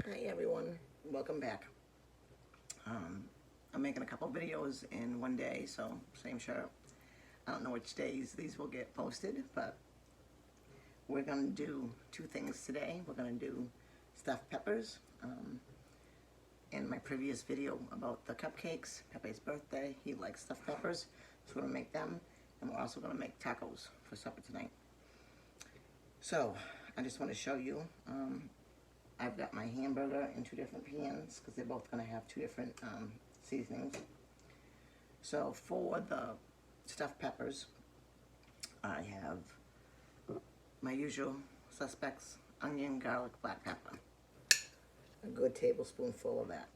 Hi everyone, welcome back. I'm making a couple videos in one day, so same shirt. I don't know which days these will get posted, but we're gonna do two things today. We're gonna do stuffed peppers. In my previous video about the cupcakes, Pepe's birthday, he likes stuffed peppers, so we're gonna make them, and we're also gonna make tacos for supper tonight. So I just want to show you. I've got my hamburger in two different pans because they're both going to have two different seasonings. So for the stuffed peppers, I have my usual suspects: onion, garlic, black pepper. A good tablespoonful of that.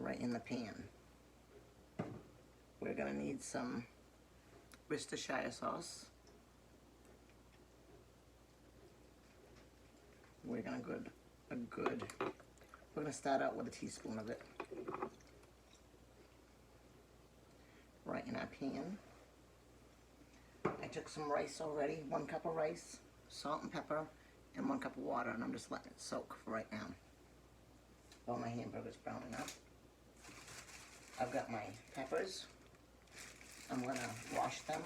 Right in the pan. We're going to need some Worcestershire sauce. We're gonna we're gonna start out with a teaspoon of it. Right in our pan. I took some rice already, 1 cup of rice, salt and pepper, and 1 cup of water, and I'm just letting it soak for right now. While my hamburger's browning up. I've got my peppers. I'm gonna wash them,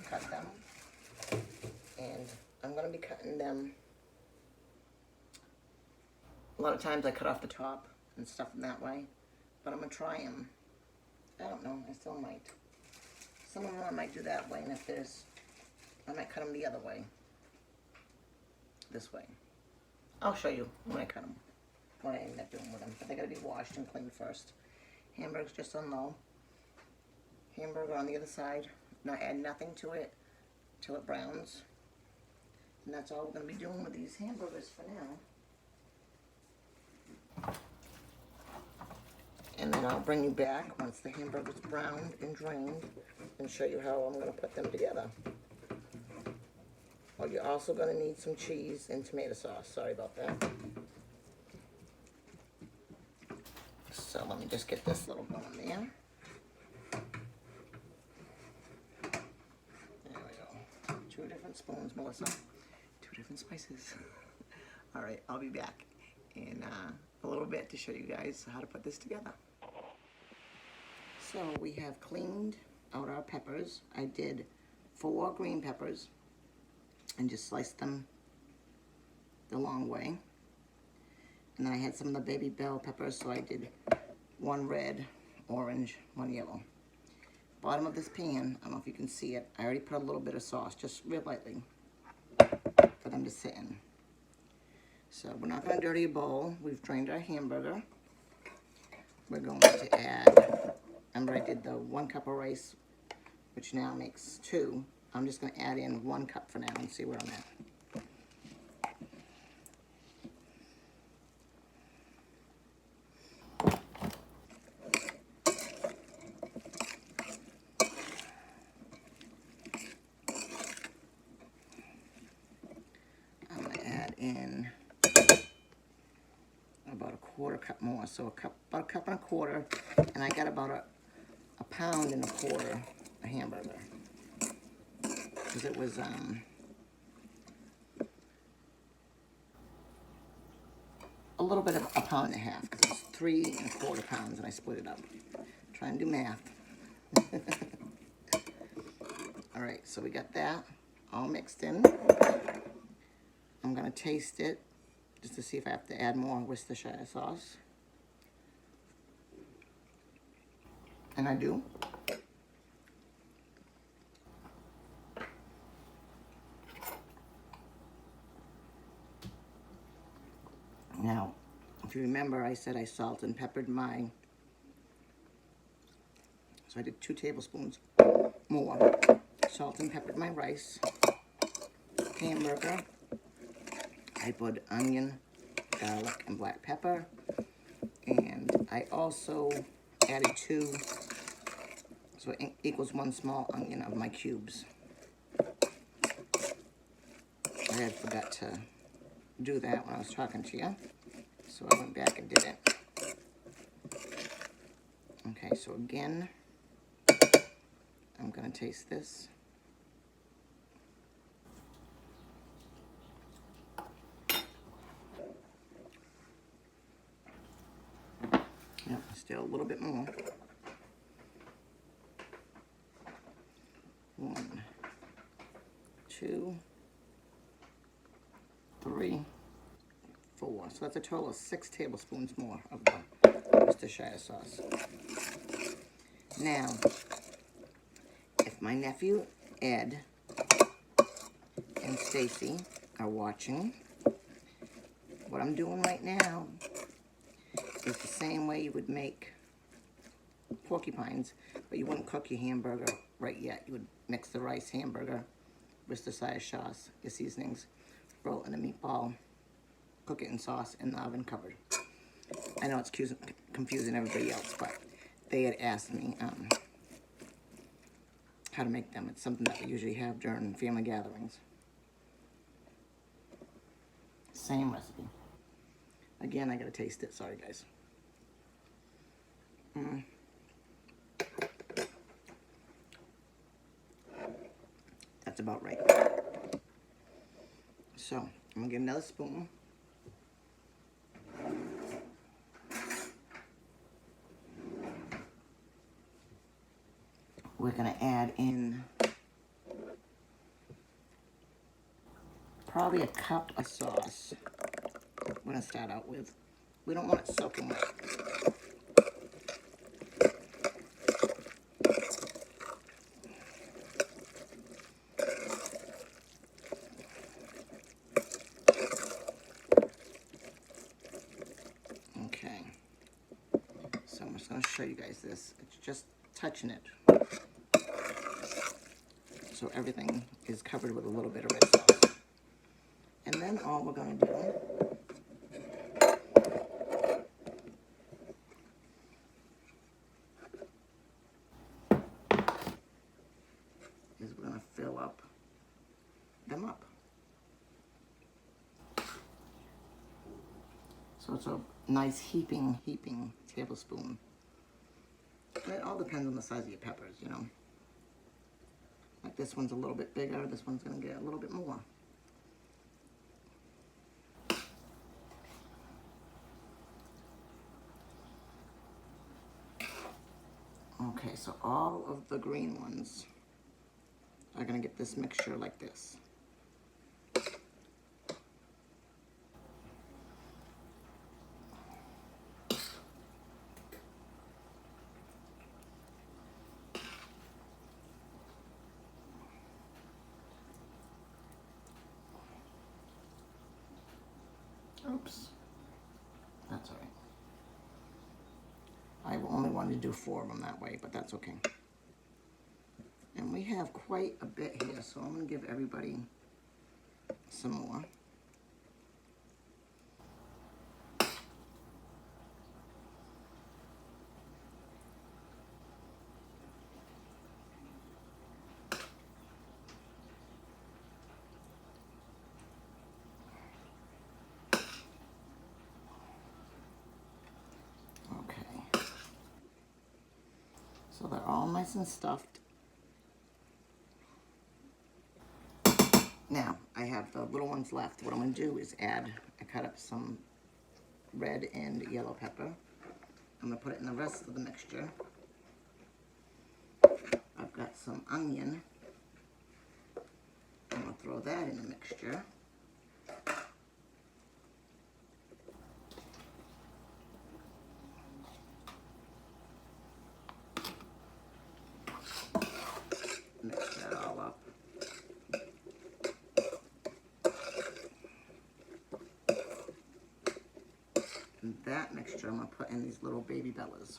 cut them, and I'm gonna be cutting them. A lot of times I cut off the top and stuff them that way, but I'm going to try them. I don't know, I still might. Some of them I might do that way, and if there's, I might cut them the other way. This way. I'll show you when I cut them, what I end up doing with them, but they got to be washed and cleaned first. Hamburger's just on low. Hamburger on the other side, not add nothing to it till it browns. And that's all we're going to be doing with these hamburgers for now. And then I'll bring you back once the hamburger's browned and drained and show you how I'm going to put them together. Oh, you're also going to need some cheese and tomato sauce. Sorry about that. So let me just get this little going there. There we go. 2 different spoons, Melissa. 2 different spices. All right, I'll be back in a little bit to show you guys how to put this together. So we have cleaned out our peppers. I did 4 green peppers and just sliced them the long way. And then I had some of the baby bell peppers, so I did 1 red, orange, 1 yellow. Bottom of this pan, I don't know if you can see it, I already put a little bit of sauce, just real lightly, for them to sit in. So we're not going to dirty a bowl. We've drained our hamburger. We're going to add, remember I did the 1 cup of rice, which now makes 2. I'm just going to add in 1 cup for now and see where I'm at. I'm going to add in about a 1/4 cup more, so about 1 cup and 1/4, and I got about a pound and 1/4 of hamburger, because it was a little bit of a pound and a half, because it's 3 1/4 pounds, and I split it up. Trying to do math. All right, so we got that all mixed in. I'm gonna taste it just to see if I have to add more Worcestershire sauce. And I do. Now, if you remember, I said I salt and peppered my, so I did 2 tablespoons more. Salt and peppered my rice. Hamburger. I put onion, garlic, and black pepper. And I also added 2, so it equals 1 small onion of my cubes. I had forgot to do that when I was talking to you, so I went back and did it. Okay, so again, I'm gonna taste this. Still a little bit more. 1, 2, 3, 4. So that's a total of 6 tablespoons more of the Worcestershire sauce. Now, if my nephew Ed and Stacy are watching, what I'm doing right now is the same way you would make porcupines, but you wouldn't cook your hamburger right yet. You would mix the rice, hamburger, Worcestershire sauce, your seasonings, roll in a meatball, cook it in sauce in the oven covered. I know it's confusing everybody else, but they had asked me how to make them. It's something that we usually have during family gatherings. Same recipe. Again, I gotta taste it. Sorry, guys. That's about right. So, I'm gonna get another spoon. We're gonna add in probably a cup of sauce. We're gonna start out with. We don't want it soaking wet. Okay. So I'm just gonna show you guys this. It's just touching it. So everything is covered with a little bit of red sauce. And then all we're gonna do is we're gonna fill them up. So it's a nice heaping tablespoon. And it all depends on the size of your peppers, you know. Like this one's a little bit bigger, this one's gonna get a little bit more. Okay, so all of the green ones are gonna get this mixture like this. Oops, that's all right. I only wanted to do 4 of them that way, but that's okay. And we have quite a bit here, so I'm gonna give everybody some more. So they're all nice and stuffed. Now, I have the little ones left. What I'm going to do is I cut up some red and yellow pepper. I'm going to put it in the rest of the mixture. I've got some onion. I'm going to throw that in the mixture. Mix that all up. And that mixture I'm going to put in these little baby bellas.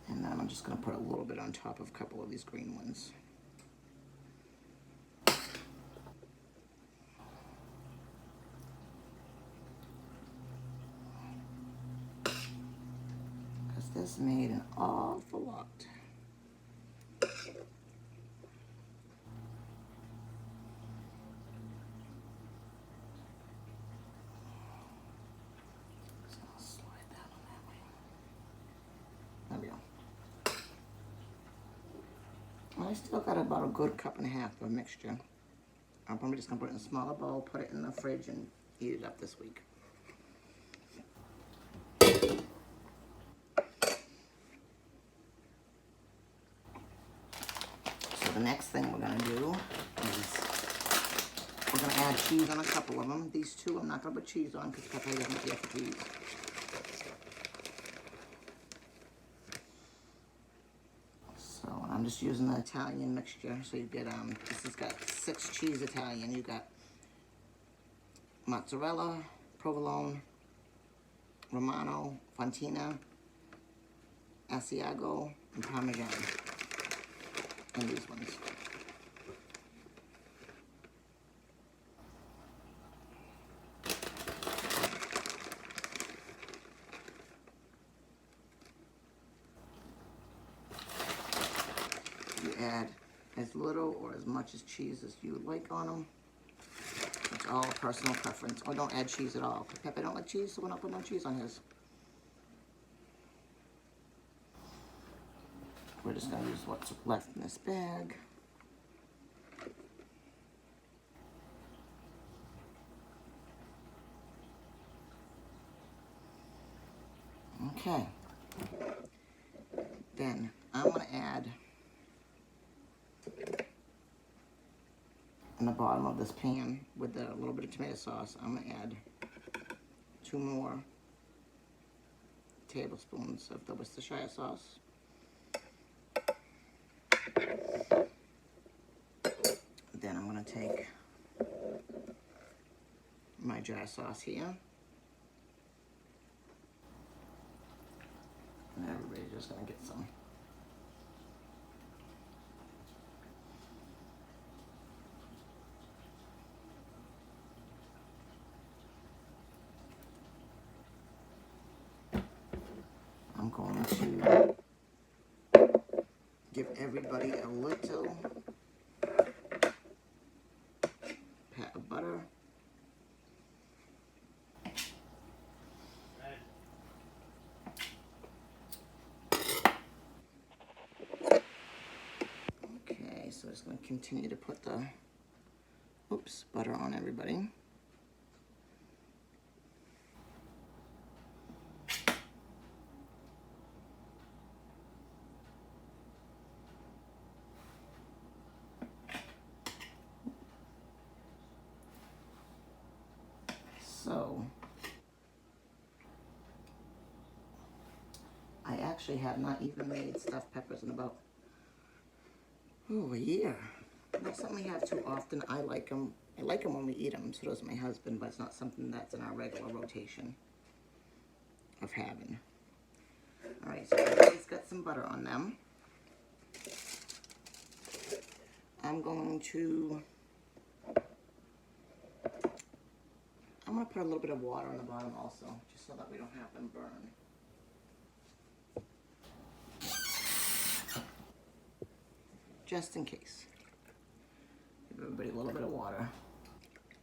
And then I'm just going to put a little bit on top of a couple of these green ones. Because this made an awful lot. I still got about a good cup and a half of mixture. I'm probably just gonna put it in a smaller bowl, put it in the fridge, and heat it up this week. So the next thing we're gonna do is we're gonna add cheese on a couple of them. These two I'm not gonna put cheese on because Pepe doesn't care for cheese. So I'm just using the Italian mixture. So you get this has got 6 cheese Italian. You got mozzarella, provolone, romano, fontina, asiago, and parmesan. And these ones. You add as little or as much as cheese as you would like on them. It's all personal preference. Or don't add cheese at all. Pepe don't like cheese, so we're not putting no cheese on his. We're just gonna use what's left in this bag. Okay. Then I'm gonna add in the bottom of this pan with a little bit of tomato sauce, I'm gonna add 2 more tablespoons of the Worcestershire sauce. Then I'm gonna take my jar sauce here. And everybody's just gonna get some. I'm going to give everybody a little pat of butter. Okay, so just going to continue to put the butter on everybody. So, I actually have not even made stuffed peppers in about, a year. Not something we have too often. I like them. I like them when we eat them, so does my husband, but it's not something that's in our regular rotation of having. All right, so everybody's got some butter on them. I'm going to put a little bit of water on the bottom also, just so that we don't have them burn. Just in case. Give everybody a little bit of water.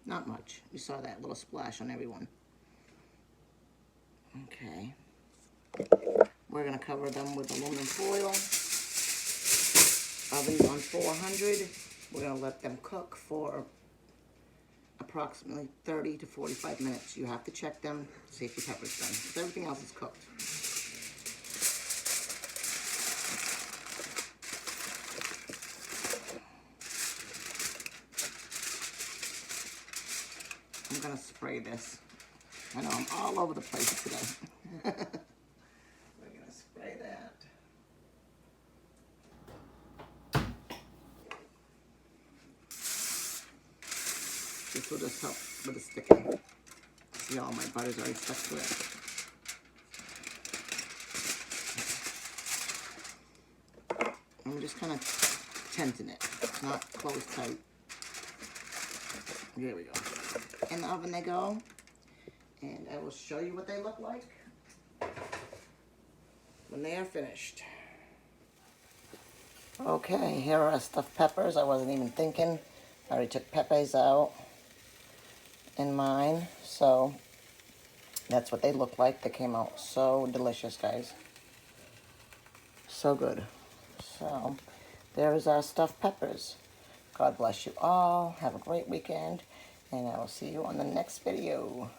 Not much. You saw that little splash on everyone. Okay. We're going to cover them with aluminum foil. Oven's on 400. We're going to let them cook for approximately 30 to 45 minutes. You have to check them to see if your pepper's done. Because everything else is cooked. I'm going to spray this. I know I'm all over the place today. We're going to spray that. This will just help with the sticking. See, all my butter's already stuck to it. I'm just kind of tenting it. It's not closed tight. There we go. In the oven they go. And I will show you what they look like when they are finished. Okay, here are our stuffed peppers. I wasn't even thinking. I already took Pepe's out in mine, so that's what they look like. They came out so delicious, guys. So good. So there is our stuffed peppers. God bless you all. Have a great weekend, and I will see you on the next video.